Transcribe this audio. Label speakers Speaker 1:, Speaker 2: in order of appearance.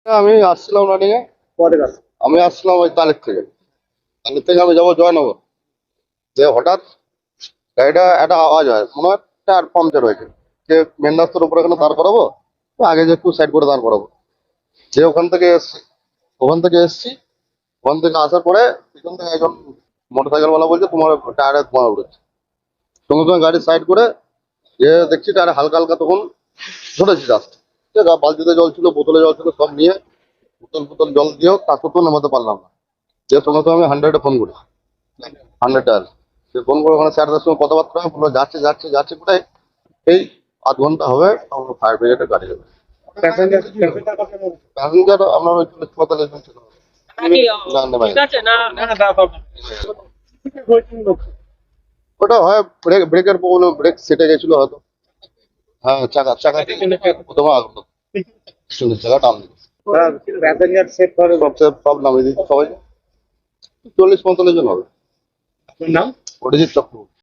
Speaker 1: আমি আসছিলাম রানিং এ। আমি আসছিলাম ওই তালের থেকে আমি যাবো জয়নগর। যে হঠাৎ গাড়িটা একটা আওয়াজ হয়, মনে হয় টায়ার পাংচার হয়েছে। যে মেন রাস্তার উপরে এখানে দাঁড় করাবো, তো আগে যে একটু সাইড করে দাঁড় করাবো। যে ওখান থেকে এসছি, ওখান থেকে আসার পরে পিছন থেকে একজন মোটরসাইকেল ওয়ালা বলছে তোমার টায়ারে ধোঁয়া উঠেছে। সঙ্গে সঙ্গে গাড়ি সাইড করে যে দেখছি টায়ারে হালকা হালকা তখন ধরেছি জাস্ট। বালতিতে জল ছিল, বোতলে জল ছিল, সব নিয়ে বোতল বোতল জল দিয়েও তারপর তো নামাতে পারলাম না। যে সঙ্গে সঙ্গে আমি 100-এ ফোন করি, 100 সে ফোন করে ওখানে স্যারদের সঙ্গে কথাবার্তা হয়, বললো যাচ্ছে যাচ্ছে যাচ্ছে কোথায়। এই আধ ঘন্টা হবে আমার ফায়ার ব্রিগেডের গাড়ি যাবে। প্যাসেঞ্জার আপনার ওই 40-45 জন ছিল। না না ভাই, ওটা হয় ব্রেকের প্রবলেম, ব্রেক সেটে গেছিল হয়তো। হ্যাঁ, চাকা চাকা প্রথমে আগুন, পিছনের চাকা টান দিল।
Speaker 2: প্যাসেঞ্জার সেট করে।
Speaker 1: সব নামিয়ে দিচ্ছে সবাই। 40-45 জন হবে।
Speaker 2: আপনার নাম?
Speaker 1: অরিজিৎ চক্রবর্তী।